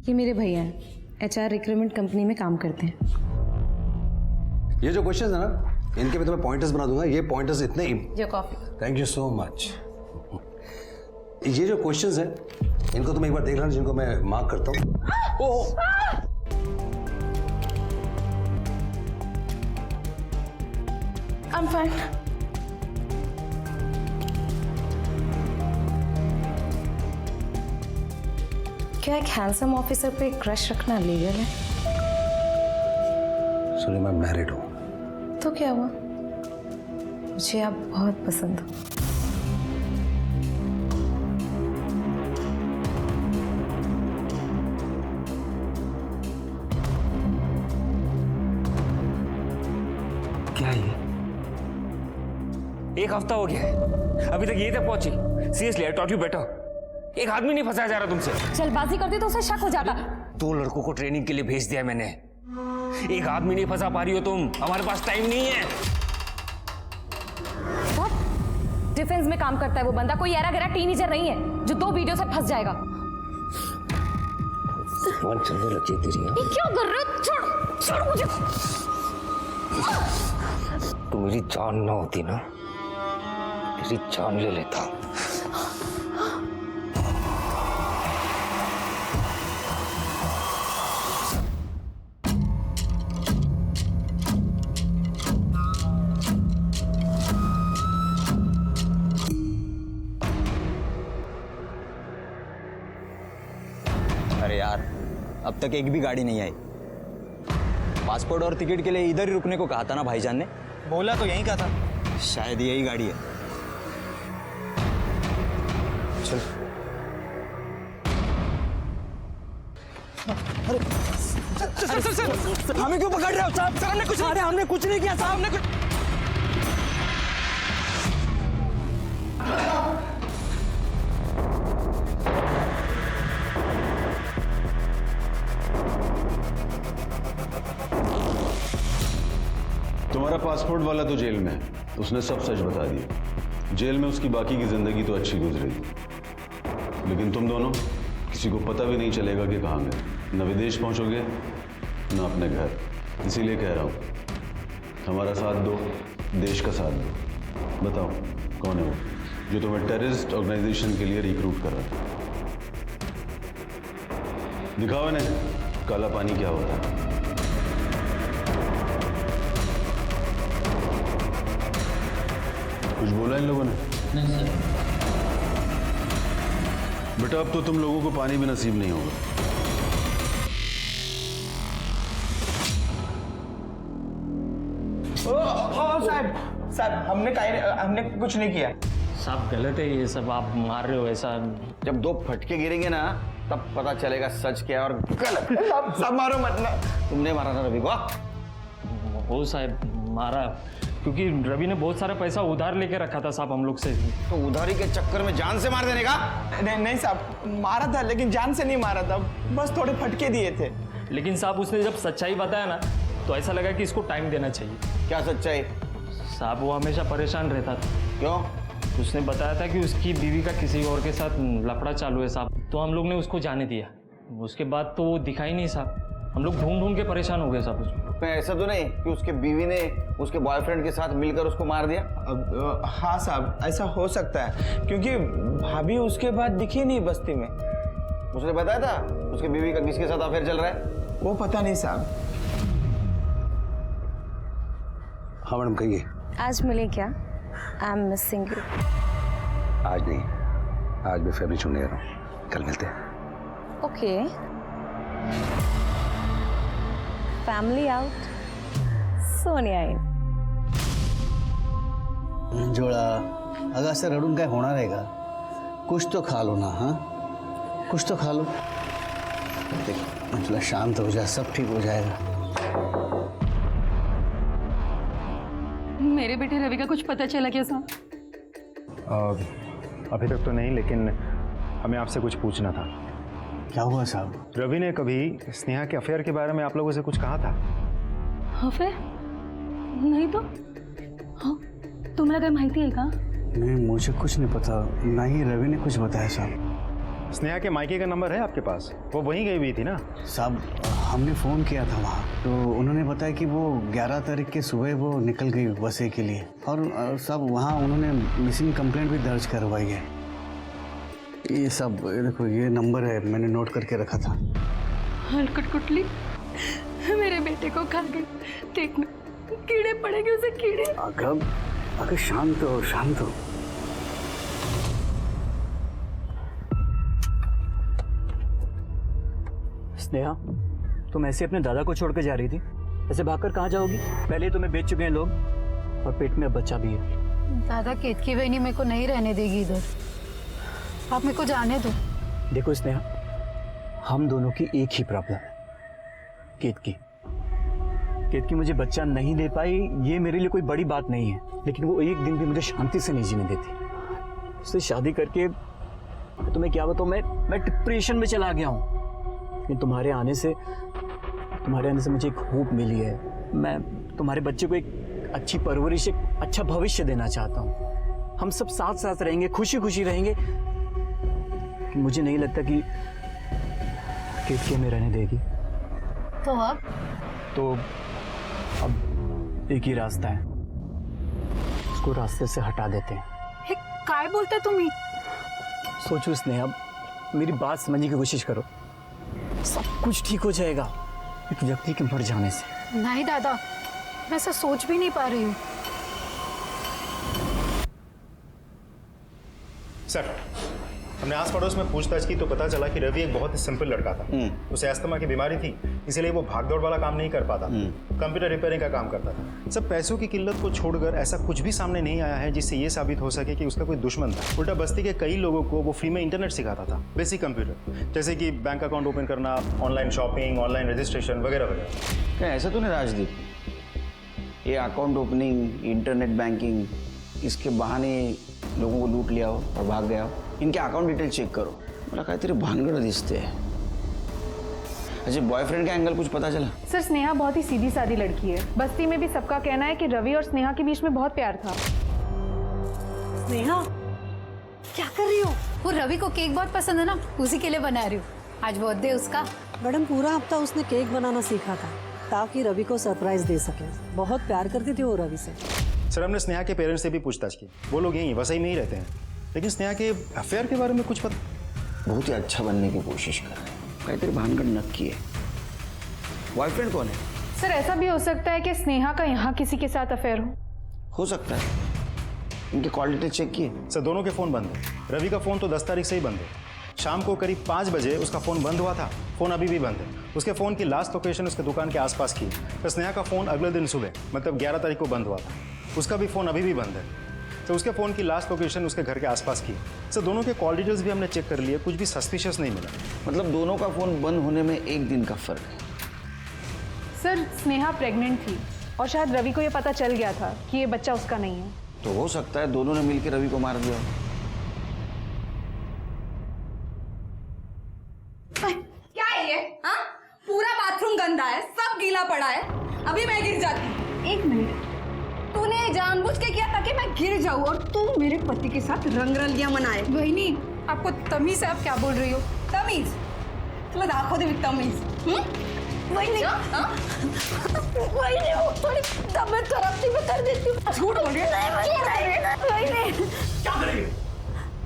ये मेरे भैया हैं, HR रिक्रूटमेंट कंपनी में काम करते हैं। ये जो क्वेश्चन है ना, इनके मैं तुम्हें पॉइंटर्स बना दूंगा। ये पॉइंटर्स इतने जो coffee. Thank you so much. ये जो क्वेश्चंस हैं इनको तुम एक बार देख लेना, जिनको मैं मार्क करता हूँ। I'm fine. क्या एक हैंडसम ऑफिसर पे क्रश रखना लीगल है? सॉरी, मैं मैरिड हूँ। तो क्या हुआ? मुझे आप बहुत पसंद हो। क्या ये? एक हफ्ता हो गया है, अभी तक ये तक पहुंची। Seriously I taught you better. एक आदमी नहीं फंसाया जा रहा तुमसे। जल्दबाजी करती तो उसे शक हो जाता। 2 लड़कों को ट्रेनिंग के लिए भेज दिया मैंने। एक आदमी नहीं फंसा पा रही हो तुम। हमारे पास टाइम नहीं है। डिफेंस में काम करता है वो बंदा, कोई ऐरा गैरा टीनेजर नहीं है जो 2 वीडियो से फंस जाएगा। चलने लगी तेरी। ये क्या कर रहे हो? छोड़ छोड़ मुझे। तू मेरी जान ना होती ना, तेरी जान ले लेता। अरे यार, अब तक एक भी गाड़ी नहीं आई। पासपोर्ट और टिकट के लिए इधर ही रुकने को कहा था ना भाईजान ने। बोला तो यहीं का था। शायद यही गाड़ी है। चल। सर, हमें क्यों पकड़ रहे हो साहब? सर हमने कुछ नहीं किया साहब, हमने कुछ। तुम्हारा पासपोर्ट वाला तो जेल में है, उसने सब सच बता दिया। जेल में उसकी बाकी की जिंदगी तो अच्छी गुजरेगी, लेकिन तुम दोनों किसी को पता भी नहीं चलेगा कि कहाँ गए। न विदेश पहुंचोगे न अपने घर। इसीलिए कह रहा हूँ, हमारा साथ दो, देश का साथ दो। बताओ कौन है वो जो तुम्हें टेररिस्ट ऑर्गेनाइजेशन के लिए रिक्रूट कर रहा है? दिखाओ इन्हें काला पानी क्या होता है। कुछ बोला इन लोगों ने? नहीं सर। बेटा अब तो तुम लोगों को पानी भी नसीब नहीं होगा। साहब हमने कुछ नहीं किया। साहब गलत है ये सब, आप मार रहे हो ऐसा। जब 2 फटके गिरेंगे ना तब पता चलेगा सच क्या है और गलत। साहब मारो मत ना। तुमने मारा ना रवि को? वो साहब मारा क्योंकि रवि ने बहुत सारा पैसा उधार लेके रखा था साहब हम लोग से। तो उधारी के चक्कर में जान से मार देने का? नहीं साहब, मारा था लेकिन जान से नहीं मारा था, बस थोड़े फटके दिए थे। लेकिन साहब उसने जब सच्चाई बताया ना तो ऐसा लगा कि इसको टाइम देना चाहिए। क्या सच्चाई? साहब वो हमेशा परेशान रहता था। क्यों? उसने बताया था कि उसकी बीवी का किसी और के साथ लफड़ा चालू है साहब, तो हम लोग ने उसको जाने दिया। उसके बाद तो वो दिखा ही नहीं साहब, हम लोग ढूंढ ढूंढ के परेशान हो गए साहब उसको। ऐसा तो नहीं कि उसके बीवी ने उसके बॉयफ्रेंड के साथ मिलकर उसको मार दिया? हाँ साहब, ऐसा हो सकता है क्योंकि भाभी उसके बाद दिखी नहीं बस्ती में। उसने बताया था उसके बीवी का किसके साथ अफेयर चल रहा है? वो पता नहीं साहब। हाँ मैडम कहिए। आज मिले क्या? I am missing you. आज नहीं, आज मैं फैमिली छोड़ने जा रहा हूँ, कल मिलते हैं। ओके, फैमिली आउट, सोनिया इन. जोड़ा अगं असं रडून काय होणार आहे का? कुछ तो खा लो ना. हाँ कुछ तो खा लो. देख मतलब शांत हो जा, सब ठीक हो जाएगा. मेरे बेटे रवि का कुछ पता चला क्या साहब? अभी तक तो नहीं, लेकिन हमें आपसे कुछ पूछना था. क्या हुआ साहब? रवि ने कभी स्नेहा के अफेयर के बारे में आप लोगों से कुछ कहा था? अफेयर? नहीं तो. हाँ, तुम्हाला काय माहिती आहे का? नहीं मुझे कुछ नहीं पता, ना ही रवि ने कुछ बताया साहब. स्नेहा के मायके का नंबर है आपके पास? वो वहीं गई हुई थी ना? साहब हमने फ़ोन किया था वहाँ, तो उन्होंने बताया कि वो 11 तारीख के सुबह वो निकल गई वसे के लिए। और साहब वहाँ उन्होंने मिसिंग कंप्लेंट भी दर्ज करवाई है। ये सब देखो, ये नंबर है, मैंने नोट करके रखा था। हलकट कुटली मेरे बेटे को खा गई। देखना कीड़े पड़ेंगे उसे, कीड़े। अगर शांत हो, शांत हो। स्नेहा, तुम ऐसे अपने दादा को छोड़ कर जा रही थी? ऐसे भागकर कहाँ जाओगी? पहले तुम्हें बेच चुके हैं लोग और पेट में अब बच्चा भी है। दादा, केतकी बहनी मेरे को नहीं रहने देगी इधर। आप मेरे को जाने दो। देखो स्नेहा, हम दोनों की एक ही प्रॉब्लम है, केतकी। केतकी मुझे बच्चा नहीं दे पाई, ये मेरे लिए कोई बड़ी बात नहीं है, लेकिन वो एक दिन भी मुझे शांति से नहीं जीने देती। उससे शादी करके तुम्हें क्या बताऊं, मैं डिप्रेशन में चला गया हूँ। लेकिन तुम्हारे आने से मुझे एक होप मिली है। मैं तुम्हारे बच्चे को एक अच्छी परवरिश, एक अच्छा भविष्य देना चाहता हूँ। हम सब साथ साथ रहेंगे, खुशी खुशी रहेंगे। मुझे नहीं लगता कि केतकी में रहने देगी। तो अब एक ही रास्ता है, उसको रास्ते से हटा देते हैं। काय बोलते तुम्ही? सोचो स्नेहा, मेरी बात समझने की कोशिश करो। सब कुछ ठीक हो जाएगा एक व्यक्ति के मर जाने से। नहीं दादा, मैं ऐसा सोच भी नहीं पा रही हूँ। सर, हमने आस पड़ोस में पूछताछ की तो पता चला कि रवि एक बहुत ही सिंपल लड़का था। उसे अस्थमा की बीमारी थी, इसीलिए वो भागदौड़ वाला काम नहीं कर पाता। कंप्यूटर रिपेयरिंग का काम करता था। सब पैसों की किल्लत को छोड़कर ऐसा कुछ भी सामने नहीं आया है जिससे ये साबित हो सके कि उसका कोई दुश्मन था। उल्टा बस्ती के कई लोगों को वो फ्री में इंटरनेट सिखाता था, बेसिक कंप्यूटर, जैसे कि बैंक अकाउंट ओपन करना, ऑनलाइन शॉपिंग, ऑनलाइन रजिस्ट्रेशन वगैरह वगैरह। क्या ऐसा तो नहीं राजदीप, ये अकाउंट ओपनिंग, इंटरनेट बैंकिंग, इसके बहाने लोगों को लूट लिया हो और भाग गया हो? इनके अकाउंट डिटेल चेक करो, मला काहीतरी भानगड दिसते है। अच्छा, बॉयफ्रेंड का एंगल कुछ पता चला? सर, स्नेहा बहुत ही सीधी सादी लड़की है। बस्ती में भी सबका कहना है कि रवि और स्नेहा के बीच में बहुत प्यार था। स्नेहा, क्या कर रही हो? वो रवि को केक बहुत पसंद है ना, उसी के लिए बना रही हूँ। आज बर्थडे उसका। मैडम, पूरा हफ्ता उसने केक बनाना सीखा था ताकि रवि को सरप्राइज दे सके। बहुत प्यार करती थी वो रवि से। सर, हमने स्नेहा के पेरेंट्स से भी पूछताछ की। वो लोग यहीं वसई में ही रहते हैं, लेकिन स्नेहा के अफेयर के बारे में कुछ पता। बहुत ही अच्छा बनने की कोशिश कर रहे हैं, काहीतरी भानगड नक्की है। बॉयफ्रेंड कौन है? सर, ऐसा भी हो सकता है कि स्नेहा का यहाँ किसी के साथ अफेयर हो सकता है। इनके कॉल डिटेल चेक किए? सर, दोनों के फ़ोन बंद है। रवि का फ़ोन तो 10 तारीख से ही बंद है। शाम को करीब 5 बजे उसका फ़ोन बंद हुआ था, फ़ोन अभी भी बंद है। उसके फ़ोन की लास्ट लोकेशन उसके दुकान के आसपास की। तो स्नेहा का फ़ोन अगले दिन सुबह, मतलब 11 तारीख को बंद हुआ था, उसका भी फ़ोन अभी भी बंद है। तो उसके फ़ोन की लास्ट लोकेशन उसके घर के आसपास की। सर, दोनों के कॉल डिटेल्स भी हमने चेक कर लिए, कुछ भी सस्पिशियस नहीं मिला। मतलब दोनों का फ़ोन बंद होने में एक दिन का फ़र्क है। सर, स्नेहा प्रेग्नेंट थी और शायद रवि को ये पता चल गया था कि ये बच्चा उसका नहीं है। तो हो सकता है दोनों ने मिलकर रवि को मार दिया। क्या है ये? हाँ? पूरा बाथरूम गंदा है, सब गीला पड़ा है। अभी मैं गिर जाती। एक मिनट, तूने जानबूझ के किया ताकि मैं गिर जाऊं और तू मेरे पति के साथ रंगरलियां मनाए। बहनी, आपको तमीज है? आप क्या बोल रही हो? तमीज? तुम्हें दाखो दे तमीज। वही नहीं, वही नहीं, वो थोड़ी तबीयत खराब थी, मैं कर देती हूँ। झूठ बोल रही है। क्या करेंगे?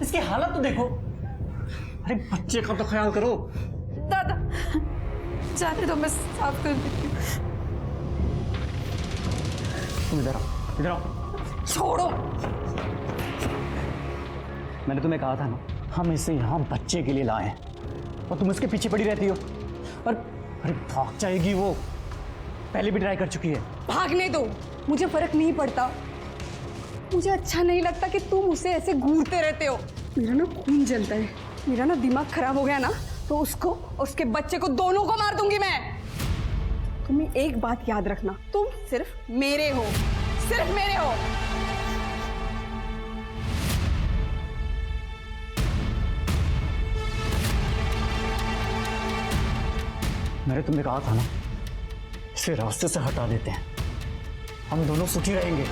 इसकी हालत तो देखो। अरे बच्चे का तो ख्याल करो। दादा, जाने दो, मैं साफ कर देती हूँ। तुम इधर आओ, इधर आओ। छोड़ो। मैंने तुम्हें कहा था ना, हम इसे यहाँ बच्चे के लिए लाए हैं और तुम इसके पीछे पड़ी रहती हो। और अरे भाग जाएगी वो, पहले भी ट्राई कर चुकी है। भागने दो, मुझे फर्क नहीं पड़ता। मुझे अच्छा नहीं लगता कि तुम उसे ऐसे घूरते रहते हो। मेरा ना खून जलता है, मेरा ना दिमाग खराब हो गया ना, तो उसको और उसके बच्चे को, दोनों को मार दूंगी मैं। तुम्हें एक बात याद रखना, तुम सिर्फ मेरे हो, सिर्फ मेरे हो। मैंने तुम्हें कहा था ना, इसे रास्ते से हटा देते हैं, हम दोनों सुखी रहेंगे।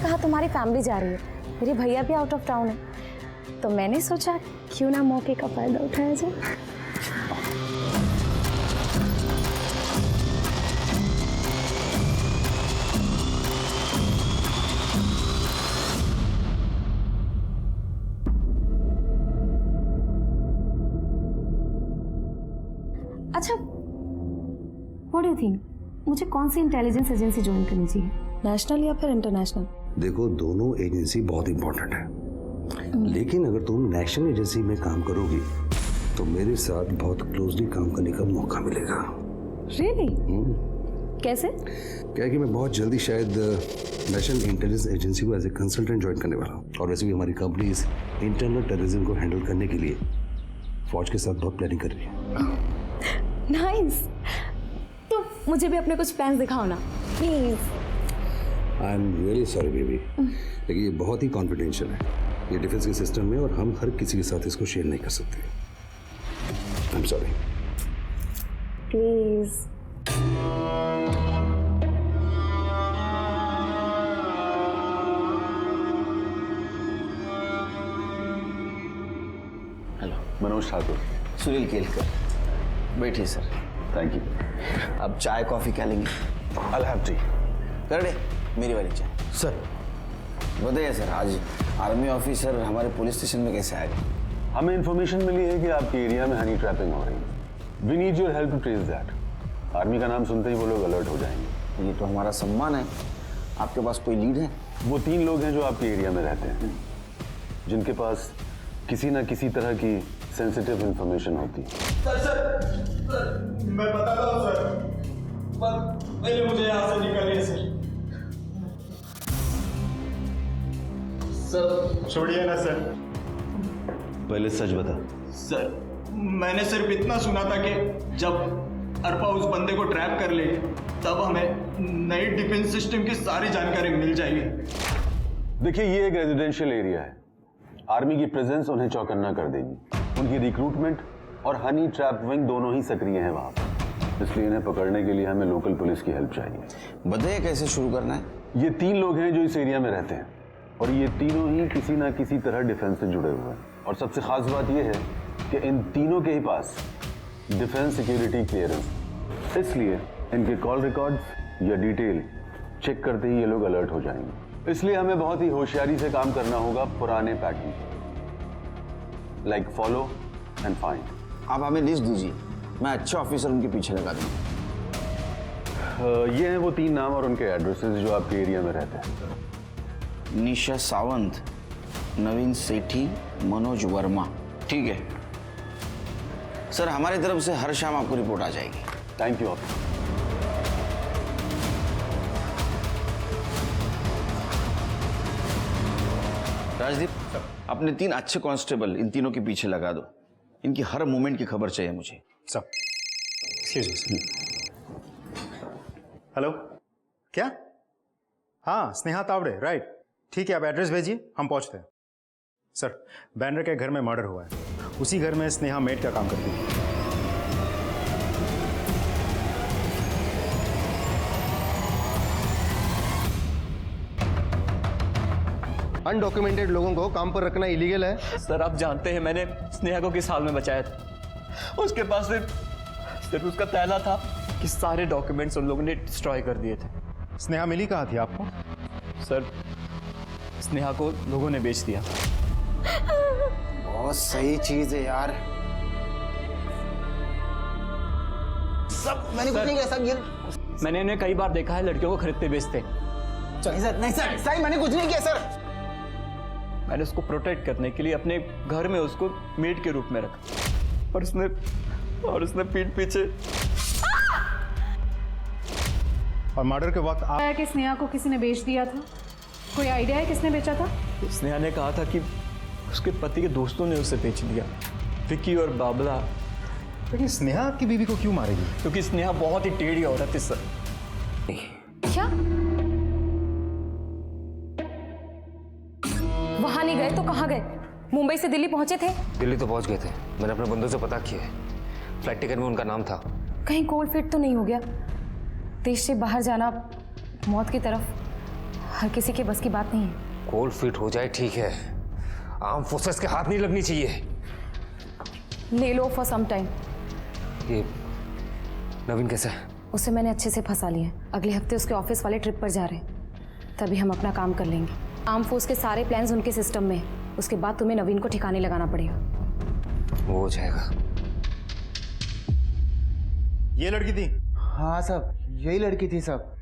ने कहा तुम्हारी फैमिली जा रही है, मेरे भैया भी आउट ऑफ टाउन है, तो मैंने सोचा क्यों ना मौके का फायदा उठाया जाए। अच्छा, व्हाट डू यू थिंक, मुझे कौन सी इंटेलिजेंस एजेंसी ज्वाइन करनी चाहिए, नेशनल या फिर इंटरनेशनल? देखो, दोनों एजेंसी बहुत इंपॉर्टेंट है, लेकिन अगर तुम नेशनल एजेंसी में काम करोगी तो मेरे साथ बहुत क्लोजली काम करने का मौका मिलेगा। रियली? कैसे? क्या है कि मैं बहुत जल्दी शायद नेशनल इंटेलिजेंस एजेंसी को एज ए कंसल्टेंट ज्वाइन करने वाला हूँ, और वैसे भी हमारी कंपनी इस इंटरनल टेररिज्म को हैंडल करने के लिए फौज के साथ बहुत प्लानिंग कर रही है। नाइस। तो मुझे भी अपने कुछ प्लान्स दिखाओ ना please. I am really sorry baby, लेकिन ये बहुत ही कॉन्फिडेंशियल है, ये डिफेंस के सिस्टम में, और हम हर किसी के साथ इसको शेयर नहीं कर सकते। I am sorry. Please. Hello, Manoj Thakur. Sunil Kelkar. बैठिए सर। Thank you. अब चाय कॉफी क्या लेंगे? I'll have tea। कर दे मेरी वाली चाय। सर बताइए सर, आज आर्मी ऑफिसर हमारे पुलिस स्टेशन में कैसे आ गए? हमें इन्फॉर्मेशन मिली है कि आपके एरिया में हनी ट्रैपिंग हो रही है। We need your help to trace that. Army का नाम सुनते ही वो लोग अलर्ट हो जाएंगे। ये तो हमारा सम्मान है। आपके पास कोई लीड है? वो 3 लोग हैं जो आपके एरिया में रहते हैं, जिनके पास किसी न किसी तरह की सेंसिटिव इंफॉर्मेशन होती है। सर मैं बताता हूँ सर, पहले मुझे यहाँ से निकालिए सर। छोड़िए ना सर। पहले सच बता। सर मैंने सिर्फ इतना सुना था कि जब अरपा उस बंदे को ट्रैप कर लेगी तब हमें नई डिफेंस सिस्टम की सारी जानकारी मिल जाएगी। देखिए, ये एक रेजिडेंशियल एरिया है। आर्मी की प्रेजेंस उन्हें चौकन्ना कर देगी। उनकी रिक्रूटमेंट और हनी ट्रैप विंग दोनों ही सक्रिय हैं वहाँ पर, इसलिए इन्हें पकड़ने के लिए हमें लोकल पुलिस की हेल्प चाहिए। बताइए कैसे शुरू करना है? ये 3 लोग हैं जो इस एरिया में रहते हैं, और ये तीनों ही किसी ना किसी तरह डिफेंस से जुड़े हुए हैं। और सबसे खास बात यह है कि इन तीनों के ही पास डिफेंस सिक्योरिटी क्लियरेंस, इसलिए इनके कॉल रिकॉर्ड्स या डिटेल चेक करते ही ये लोग अलर्ट हो जाएंगे। इसलिए हमें बहुत ही होशियारी से काम करना होगा पुराने pattern, like follow and find. आप हमें लिस्ट दीजिए, मैं अच्छे ऑफिसर उनके पीछे लगा दूंगा। ये हैं वो 3 नाम और उनके एड्रेसेस जो आपके एरिया में रहते हैं। निशा सावंत, नवीन सेठी, मनोज वर्मा। ठीक है सर, हमारी तरफ से हर शाम आपको रिपोर्ट आ जाएगी। Thank you officer. राजदीप, अपने 3 अच्छे कांस्टेबल इन तीनों के पीछे लगा दो। इनकी हर मूवमेंट की खबर चाहिए मुझे। Sir excuse me. हेलो, क्या? हाँ, स्नेहा तावड़े, राइट। ठीक है, आप एड्रेस भेजिए, हम पहुंचते हैं। सर, बैनर के घर में मर्डर हुआ है, उसी घर में स्नेहा मेड का काम करती है। अनडॉक्यूमेंटेड लोगों को काम पर रखना इलीगल है। सर आप जानते हैं मैंने स्नेहा को किस हाल में बचाया था? उसके पास सिर्फ उसका तैला था कि सारे डॉक्यूमेंट्स उन लोगों ने डिस्ट्रॉय कर दिए थे। स्नेहा मिली कहाँ थी आपको? सर स्नेहा को लोगों ने बेच दिया। बहुत सही चीज है यार। सब मैंने कुछ नहीं किया सर। मैंने इन्हें कई बार देखा है लड़कियों को खरीदते बेचते। सर नहीं सर, सही मैंने कुछ नहीं किया सर। मैंने उसको प्रोटेक्ट करने के लिए अपने घर में उसको मेड के रूप में रखा, और उसने पीठ पीछे। और मर्डर के वक्त आप कि स्नेहा को किसी ने बेच दिया था? कोई आइडिया है किसने बेचा था? स्नेहा ने कहा था कि उसके पति के दोस्तों ने उसे बेच दिया, विक्की और बाबला। लेकिन स्नेहा आपकी बीवी को क्यों मारेगी? क्योंकि स्नेहा बहुत ही टेढ़ी औरत है सर। क्या? वहां नहीं गए तो कहाँ गए? मुंबई से दिल्ली पहुंचे थे? दिल्ली तो पहुंच गए थे, मैंने अपने बंदों से पता किया है, फ्लाइट टिकट में उनका नाम था। कहीं कोल्ड फीट तो नहीं हो गया? देश से बाहर जाना, मौत की तरफ, हर किसी के बस की बात नहीं है। कोल्ड फीट हो जाए ठीक है, आर्म फोर्सेस के हाथ नहीं लगनी चाहिए। ले लो फॉर सम टाइम। ये नवीन कैसा है? उसे मैंने अच्छे से फंसा लिया। अगले हफ्ते उसके ऑफिस वाले ट्रिप पर जा रहे हैं, तभी हम अपना काम कर लेंगे। आर्म फोर्स के सारे प्लान्स उनके सिस्टम में है। उसके बाद तुम्हें नवीन को ठिकाने लगाना पड़ेगा। वो हो जाएगा। ये लड़की थी? हाँ साहब, यही लड़की थी साहब।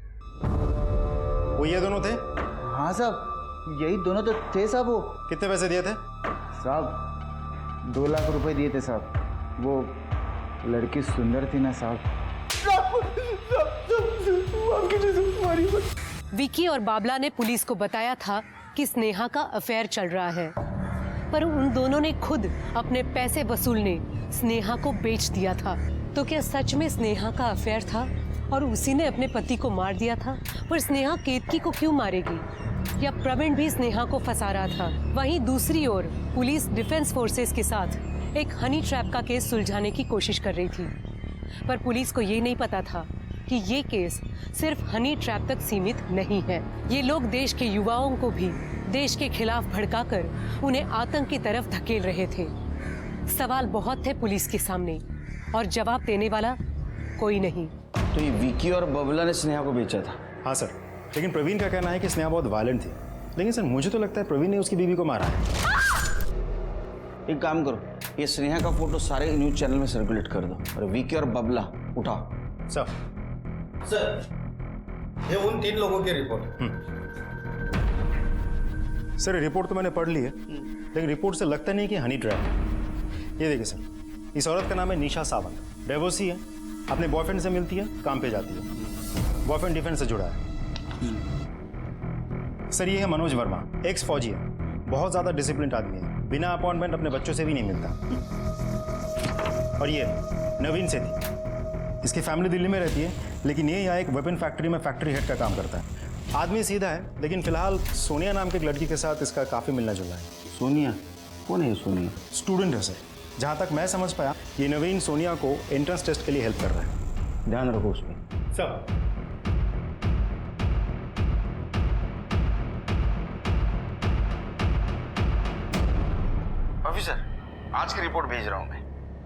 वो ये दोनों थे? हाँ साहब, यही दोनों तो थे साहब। वो कितने पैसे दिए थे? साहब 2 लाख रुपए दिए थे साहब। वो लड़की सुंदर थी ना साहब। विकी और बाबला ने पुलिस को बताया था कि स्नेहा का अफेयर चल रहा है, पर उन दोनों ने खुद अपने पैसे वसूलने स्नेहा को बेच दिया था। तो क्या सच में स्नेहा का अफेयर था और उसी ने अपने पति को मार दिया था? पर स्नेहा केतकी को क्यों मारेगी? या प्रवीण भी स्नेहा को फंसा रहा था? वहीं दूसरी ओर पुलिस डिफेंस फोर्सेस के साथ एक हनी ट्रैप का केस सुलझाने की कोशिश कर रही थी, पर पुलिस को ये नहीं पता था कि ये केस सिर्फ हनी ट्रैप तक सीमित नहीं है। ये लोग देश के युवाओं को भी देश के खिलाफ भड़काकर उन्हें आतंक की तरफ धकेल रहे थे। सवाल बहुत थे पुलिस के सामने और जवाब देने वाला कोई नहीं। तो ये विकी और बबला ने स्नेहा को बेचा था? हाँ सर, लेकिन प्रवीण का कहना है कि स्नेहा बहुत वायलेंट थी। लेकिन सर मुझे तो लगता है प्रवीण ने उसकी बीवी को मारा है। एक काम करो, ये स्नेहा का फोटो सारे न्यूज चैनल में सर्कुलेट कर दो और विकी और बबला उठाओ। सर, ये उन 3 लोगों की रिपोर्ट है। सर रिपोर्ट तो मैंने पढ़ ली है, लेकिन रिपोर्ट से लगता नहीं कि हनी ट्रैप है। ये देखिए सर, इस औरत का नाम है निशा सावंत, डिवोर्सी है, अपने बॉयफ्रेंड से मिलती है, काम पे जाती है। बॉयफ्रेंड डिफेंस से जुड़ा है। सर ये है मनोज वर्मा, एक्स फौजी है, बहुत ज़्यादा डिसिप्लिन आदमी है, बिना अपॉइंटमेंट अपने बच्चों से भी नहीं मिलता। और ये नवीन सेठी, इसकी फैमिली दिल्ली में रहती है, लेकिन ये यहाँ एक वेपन फैक्ट्री में फैक्ट्री हेड का काम करता है। आदमी सीधा है, लेकिन फिलहाल सोनिया नाम की एक लड़की के साथ इसका काफ़ी मिलना जुलना है। सोनिया? कौन है सोनिया? स्टूडेंट है सर। जहाँ तक मैं समझ पाया, ये नवीन सोनिया को एंट्रेंस टेस्ट के लिए हेल्प कर रहा है। ध्यान रखो उस पर। सर ऑफिसर, आज की रिपोर्ट भेज रहा हूँ मैं।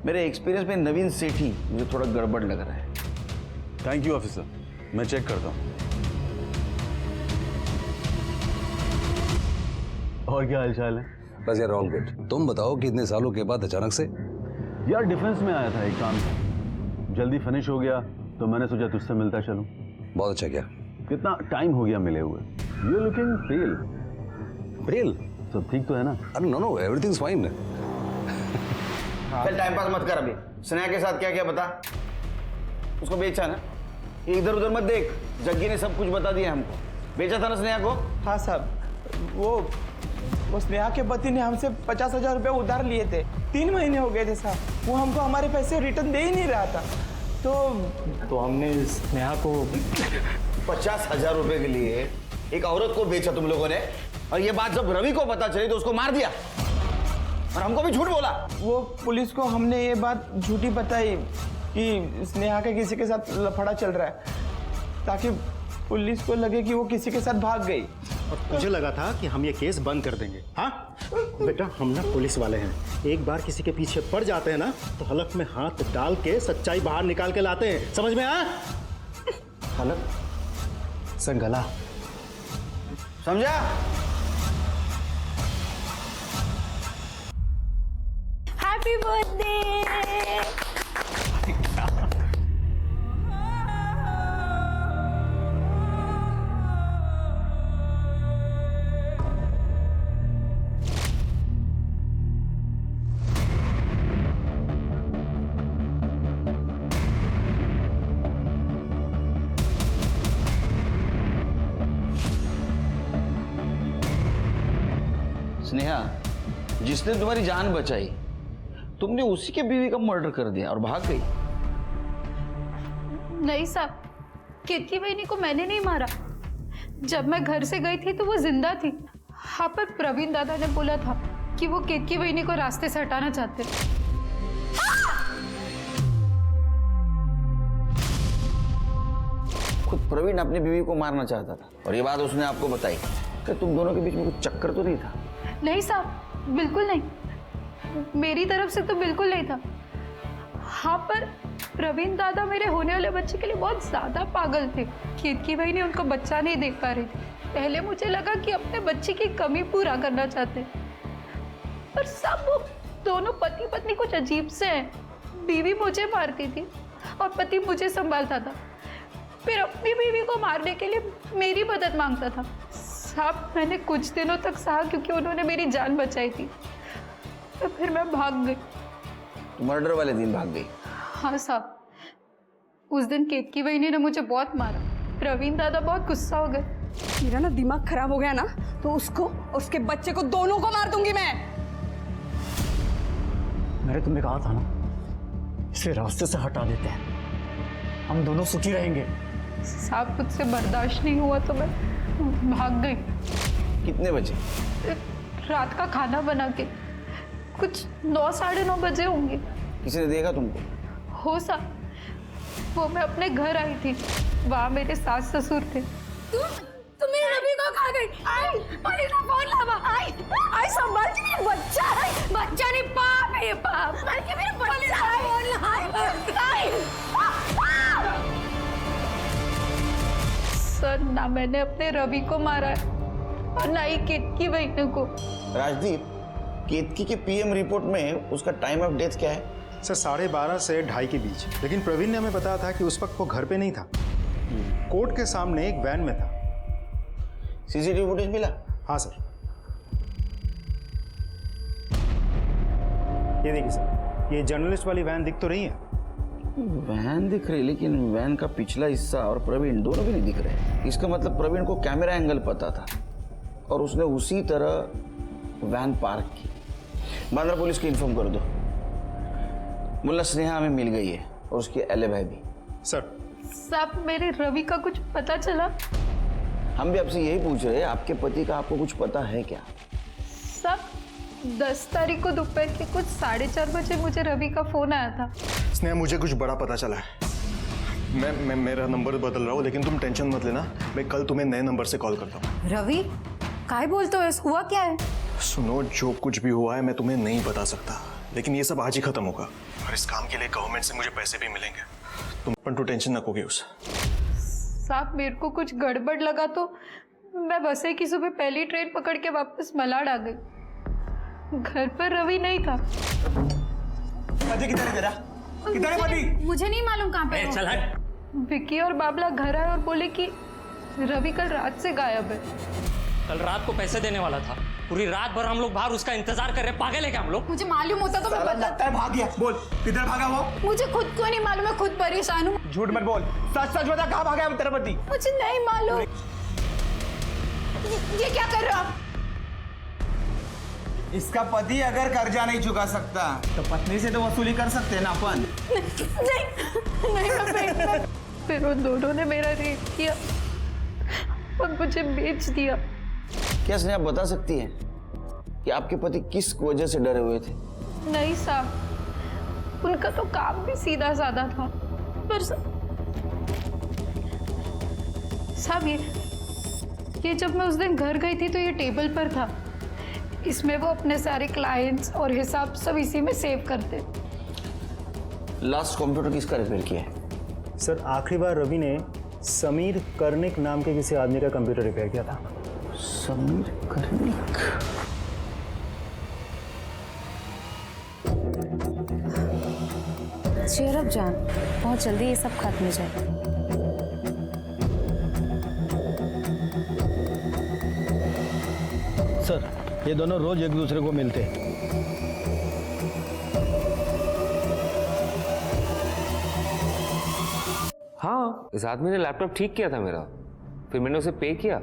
मेरे एक्सपीरियंस में नवीन सेठी मुझे थोड़ा गड़बड़ लग रहा है। थैंक यू ऑफिसर, मैं चेक करता हूँ। और क्या हालचाल है? बस यार ऑल गुड। तुम बताओ कि इतने सालों के बाद अचानक से? यार डिफेंस में आया था एक काम से, जल्दी फिनिश हो गया तो मैंने सोचा तुझसे मिलता चलूं। बहुत अच्छा किया। कितना टाइम हो गया मिले हुए। यू लुकिंग पेल। पेल? सब ठीक तो है ना? अरे नो एवरीथिंग इज फाइन। चल टाइम पास मत कर अभी। स्नेहा के साथ क्या क्या बता। उसको बेचा ना? इधर उधर मत देख, जग्गी ने सब कुछ बता दिया हमको। बेचा था ना स्नेहा को? हाँ साहब, वो स्नेहा के पति ने हमसे 50,000 रुपये उधार लिए थे। 3 महीने हो गए थे साहब, वो हमको हमारे पैसे रिटर्न दे ही नहीं रहा था। तो हमने स्नेहा को 50,000 रुपए के लिए एक औरत को बेचा तुम लोगों ने, और ये बात जब रवि को पता चली तो उसको मार दिया और हमको भी झूठ बोला। वो पुलिस को हमने ये बात झूठी बताई कि स्नेहा के किसी के साथ लफड़ा चल रहा है, ताकि पुलिस को लगे कि वो किसी के साथ भाग गई। और मुझे लगा था कि हम ये केस बंद कर देंगे। हाँ बेटा, हम ना पुलिस वाले हैं, एक बार किसी के पीछे पड़ जाते हैं ना तो हलक में हाथ डाल के सच्चाई बाहर निकाल के लाते हैं, समझ में आया? हलक से गला, समझा? Happy birthday. स्नेहा, जिसने तुम्हारी जान बचाई, तुमने उसी के बीवी का मर्डर कर दिया और भाग गई। नहीं साहब, केतकी बहनी को मैंने नहीं मारा। जब मैं घर से गई थी तो वो जिंदा थी। हाँ, पर प्रवीण दादा ने बोला था कि वो केतकी बहनी को रास्ते से हटाना चाहते थे। खुद प्रवीण अपनी बीवी को मारना चाहता था और ये बात उसने आपको बताई। क्या तुम दोनों के बीच में कुछ चक्कर तो नहीं था? नहीं साहब, बिल्कुल नहीं, मेरी तरफ से तो बिल्कुल नहीं था। हाँ, पर प्रवीण दादा मेरे होने वाले बच्चे के लिए बहुत ज्यादा पागल थे। केतकी भाई ने उनको बच्चा नहीं देख पा रही थी। पहले मुझे लगा कि अपने बच्चे की कमी पूरा करना चाहते, पर सब वो दोनों पति पत्नी कुछ अजीब से हैं। बीवी मुझे मारती थी और पति मुझे संभालता था, फिर अपनी बीवी को मारने के लिए मेरी मदद मांगता था। साहब, मैंने कुछ दिनों तक सहा क्योंकि उन्होंने मेरी जान बचाई थी, तो फिर मैं भाग गई। तो मर्डर वाले दिन भाग गई? हाँ साहब, उस दिन केतकी बहनी ने मुझे बहुत मारा। प्रवीण दादा बहुत गुस्सा हो गए। मेरा ना दिमाग खराब हो गया ना, तो उसको और उसके बच्चे को दोनों को मार दूंगी मैं। मैंने तुम्हें कहा था ना, इसे रास्ते से हटा देते हैं, हम दोनों सुखी रहेंगे। साहब, मुझसे बर्दाश्त नहीं हुआ तो मैं भाग गई। कितने बजे? रात का खाना बना के कुछ 9 साढ़े 9 बजे होंगे। किसी ने देखा तुमको? हो साहब, वो मैं अपने घर आई थी, वहाँ मेरे सास ससुर थे। तुम मेरे रवि को खा गई। आई पुलिस का फोन लावा। आई संभाल के, मेरा बच्चा है। बच्चा नहीं, पाप है ये, पाप। बल्कि मेरा पुलिस का फोन आई। सर, ना मैंने अपने रवि को मारा है और ना ही केतकी बहन को। राजदीप, केतकी के पीएम रिपोर्ट में उसका टाइम ऑफ डेथ क्या है? सर 12:30 से 2:30 के बीच। लेकिन प्रवीण ने हमें बताया था कि उस वक्त वो घर पे नहीं था, कोर्ट के सामने एक वैन में था। सीसीटीवी फुटेज मिला? हाँ सर, ये देखिए सर, ये जर्नलिस्ट वाली वैन दिख तो रही है। वैन दिख रही, लेकिन वैन का पिछला हिस्सा और प्रवीण दोनों भी नहीं दिख रहे। इसका मतलब प्रवीण को कैमरा एंगल पता था और उसने उसी तरह वैन पार्क की। बांद्रा पुलिस को इन्फॉर्म कर दो। मुल्ला स्नेहा हमें मिल गई है और उसकी एलिबाई भी। सर साहब, मेरे रवि का कुछ पता चला? हम भी आपसे यही पूछ रहे हैं, आपके पति का आपको कुछ पता है क्या? सब 10 तारीख को दोपहर के कुछ 4:30 बजे मुझे रवि का फोन आया था। स्नेहा, मुझे कुछ बड़ा पता चला है। मैं मेरा नंबर बदल रहा हूँ, लेकिन तुम टेंशन मत लेना, मैं कल तुम्हें नए नंबर से कॉल करता हूँ। रवि, काय बोलते हो? हुआ क्या है? सुनो, जो कुछ भी हुआ है मैं तुम्हें नहीं बता सकता, लेकिन ये सब आज ही खत्म होगा और इस काम के लिए गवर्नमेंट से मुझे पैसे भी मिलेंगे। तुम पंटू टेंशन न कोगे उस। साहब, मेरे को कुछ गड़बड़ लगा तो मैं बसे की सुबह पहली ट्रेन पकड़ के वापस मलाड आ गई। घर पर रवि नहीं था। पति किधर है? जरा किधर है पति? मुझे नहीं मालूम कहाँ पे चल हट। विक्की और बाबला घर आए और बोले कि रवि कल रात से गायब है। कल रात को पैसे देने वाला था, पूरी रात भर हम लोग बाहर उसका इंतजार कर रहे। पागल है क्या हम लोग? मुझे मालूम होता तो मैं लगता है भाग गया। बोल, किधर भागा वो? मुझे खुद को नहीं मालूम, मैं खुद परेशान हूँ। झूठ मत बोल, सच सच बता, कहाँ भागा है तेरा पति? मुझे नहीं मालूम। ये क्या कर रहे हो आप? इसका पति अगर कर्जा नहीं चुका सकता तो पत्नी से तो वसूली कर सकते हैं ना अपन। नहीं, मैं फिर उन दोनों ने मेरा रेप किया और मुझे बेच दिया। क्या स्नेहा बता सकती है कि आपके पति किस वजह से डरे हुए थे? नहीं साहब, उनका तो काम भी सीधा साधा था, पर साहब ये जब मैं उस दिन घर गई थी तो ये टेबल पर था। इसमें वो अपने सारे क्लाइंट्स और हिसाब सब इसी में सेव करते। लास्ट कंप्यूटर किसका रिपेयर किया है? सर, आखिरी बार रवि ने समीर कर्णिक नाम के किसी आदमी का कंप्यूटर रिपेयर किया था। समीर कर्णिक? चेयर अप जान, बहुत जल्दी ये सब खत्म हो जाएगा। सर, ये दोनों रोज एक दूसरे को मिलते हैं। हाँ, इस आदमी ने लैपटॉप ठीक किया था मेरा, फिर मैंने उसे पे किया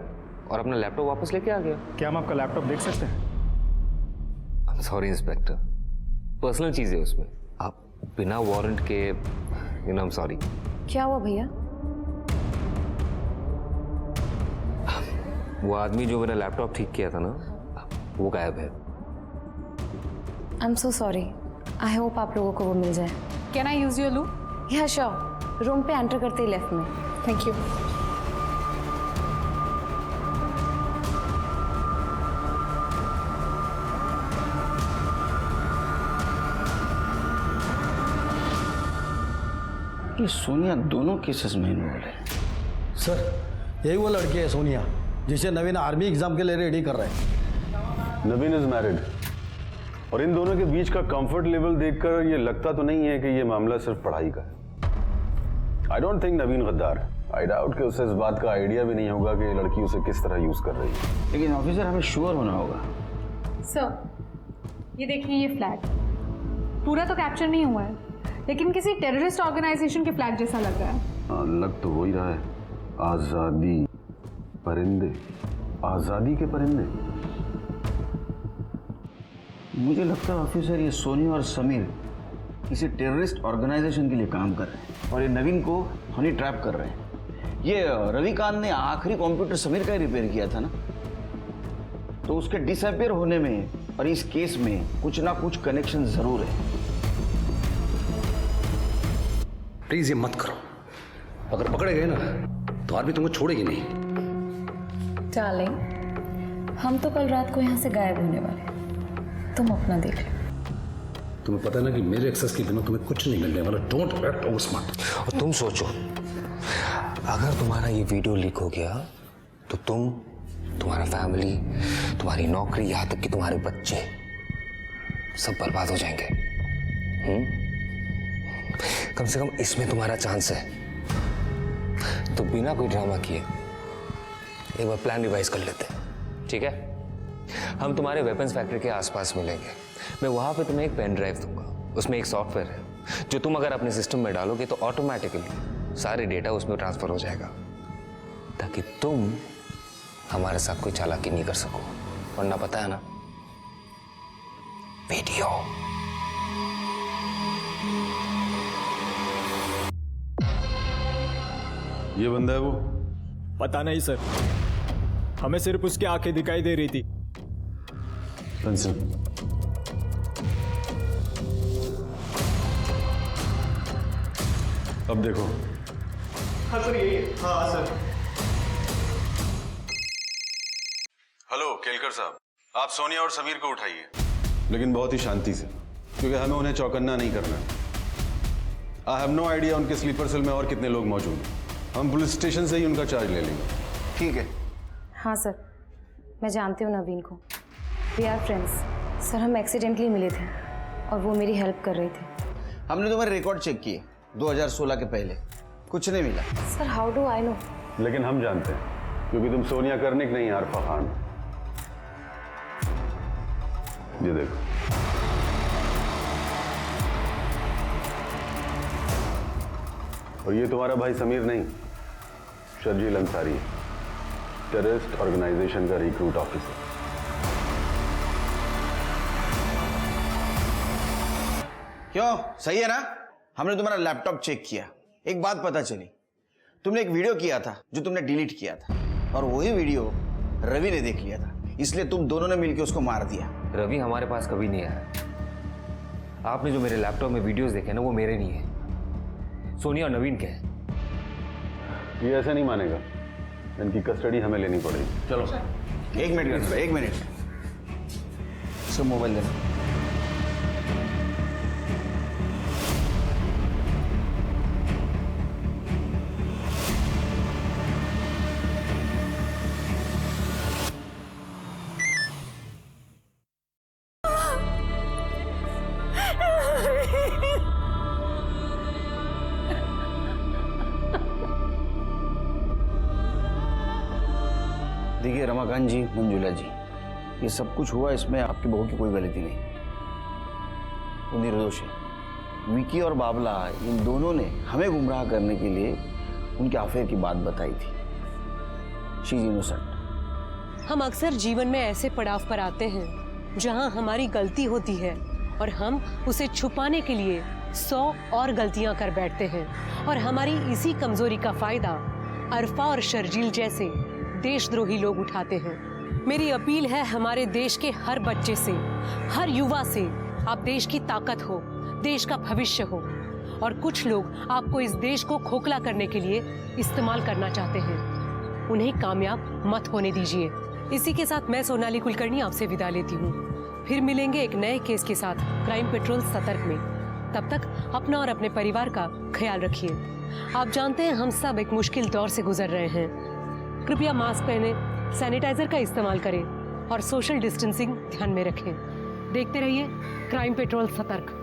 और अपना लैपटॉप वापस लेके आ गया। क्या हम आपका लैपटॉप देख सकते हैं? सॉरी इंस्पेक्टर, पर्सनल चीज़ है उसमें, आप बिना वारंट के, you know, I am sorry. क्या हुआ भैया? वो आदमी जो मेरा लैपटॉप ठीक किया था ना, वो गायब है। I am so sorry. I hope आप लोगों को वो मिल जाए। कैन आई यूज योर लू? या श्योर, रूम पे एंटर करते ही लेफ्ट में। Thank you. ये सोनिया दोनों केसेस में इन्वॉल्व है। सर यही वो लड़की है सोनिया जिसे नवीन आर्मी एग्जाम के लिए रेडी कर रहे हैं। नवीन इज मैरिड और इन दोनों के बीच का कंफर्ट लेवल देखकर ये लगता तो नहीं है कि ये मामला सिर्फ पढ़ाई का है। आई डोंट थिंक नवीन गद्दार है। आई डाउट कि उसे इस बात का आइडिया भी नहीं होगा कि ये लड़की उसे किस तरह यूज कर रही है। लेकिन ऑफिसर हमें श्योर होना होगा। सर ये देखिए, ये फ्लैग पूरा तो कैप्चर नहीं हुआ है, लेकिन किसी टेररिस्ट ऑर्गेनाइजेशन के फ्लैग जैसा लग रहा है। हाँ, लग तो हो ही रहा है। आजादी परिंदे, आजादी के परिंदे। मुझे लगता है ऑफिसर ये सोनिया और समीर किसी टेररिस्ट ऑर्गेनाइजेशन के लिए काम कर रहे हैं और ये नवीन को हनी ट्रैप कर रहे हैं। ये रविकांत ने आखिरी कंप्यूटर समीर का ही रिपेयर किया था ना, तो उसके डिसअपियर होने में और इस केस में कुछ ना कुछ कनेक्शन जरूर है। प्लीज ये मत करो। अगर पकड़े गए ना तो आर्मी तुमको छोड़ेगी नहीं। डार्लिंग, हम तो कल रात को यहाँ से गायब होने वाले, तुम अपना देख लो। तुम्हें पता है ना कि मेरे एक्सेस के बिना तुम्हें कुछ नहीं मिलने वाला। Don't get over smart. और तुम सोचो, अगर तुम्हारा ये वीडियो लीक हो गया तो तुम, तुम्हारा फैमिली, तुम्हारी नौकरी, यहाँ तक कि तुम्हारे बच्चे सब बर्बाद हो जाएंगे। कम से कम इसमें तुम्हारा चांस है। तो बिना कोई ड्रामा किए एक बार प्लान रिवाइज कर लेते हैं, ठीक है? हम तुम्हारे वेपन्स फैक्ट्री के आसपास मिलेंगे। मैं वहां पे तुम्हें एक पेन ड्राइव दूंगा, उसमें एक सॉफ्टवेयर है जो तुम अगर अपने सिस्टम में डालोगे तो ऑटोमेटिकली सारे डेटा उसमें ट्रांसफर हो जाएगा, ताकि तुम हमारे साथ कोई चालाकी नहीं कर सको। वरना पता है ना, वीडियो। ये बंदा है वो? पता नहीं सर, हमें सिर्फ उसकी आंखें दिखाई दे रही थी। अब देखो। हाँ सर, यही है। हाँ सर। हेलो केलकर साहब, आप सोनिया और समीर को उठाइए, लेकिन बहुत ही शांति से, क्योंकि हमें उन्हें चौकन्ना नहीं करना है। आई हैव नो आइडिया उनके स्लीपर सेल में और कितने लोग मौजूद हैं। हम पुलिस स्टेशन से ही उनका चार्ज ले लेंगे। ठीक है। हाँ सर, मैं जानती हूँ नवीन को। We are friends. सर, हम एक्सीडेंटली मिले थे और वो मेरी हेल्प कर रही थी। हमने तुम्हारे रिकॉर्ड चेक किए 2016 के पहले, कुछ नहीं मिला। Sir, how do I know? लेकिन हम जानते हैं, क्योंकि तुम सोनिया कर्निक नहीं, आरफा खान। ये देखो। और ये तुम्हारा भाई समीर नहीं, शर्जील अंसारी, टेररिस्ट ऑर्गेनाइजेशन का रिक्रूट ऑफिसर। क्यों, सही है ना? हमने तुम्हारा लैपटॉप चेक किया, एक बात पता चली, तुमने एक वीडियो किया था जो तुमने डिलीट किया था, और वही वीडियो रवि ने देख लिया था, इसलिए तुम दोनों ने मिलकर उसको मार दिया। रवि हमारे पास कभी नहीं आया। आपने जो मेरे लैपटॉप में वीडियोस देखे ना, वो मेरे नहीं है, सोनिया और नवीन के हैं। ये ऐसा नहीं मानेगा, इनकी कस्टडी हमें लेनी पड़ेगी। चलो एक मिनट, एक मिनट, सब मोबाइल देना। देखिए रमाकांत जी, मंजुला जी, ये सब कुछ हुआ, इसमें आपकी बहू की कोई गलती नहीं, वो निर्दोष है। विकी और बाबला, इन दोनों ने हमें गुमराह करने के लिए उनके अफेयर की बात बताई थी। She is innocent. हम अक्सर जीवन में ऐसे पड़ाव पर आते हैं जहां हमारी गलती होती है और हम उसे छुपाने के लिए 100 और गलतियां कर बैठते हैं, और हमारी इसी कमजोरी का फायदा अरफा और शर्जील जैसे देशद्रोही लोग उठाते हैं। मेरी अपील है हमारे देश के हर बच्चे से, हर युवा से, आप देश की ताकत हो, देश का भविष्य हो, और कुछ लोग आपको इस देश को खोखला करने के लिए इस्तेमाल करना चाहते हैं। उन्हें कामयाब मत होने दीजिए। इसी के साथ मैं सोनाली कुलकर्णी आपसे विदा लेती हूँ। फिर मिलेंगे एक नए केस के साथ क्राइम पेट्रोल सतर्क में। तब तक अपना और अपने परिवार का ख्याल रखिए। आप जानते हैं हम सब एक मुश्किल दौर से गुजर रहे हैं। कृपया मास्क पहने, सैनिटाइजर का इस्तेमाल करें और सोशल डिस्टेंसिंग ध्यान में रखें। देखते रहिए क्राइम पेट्रोल सतर्क।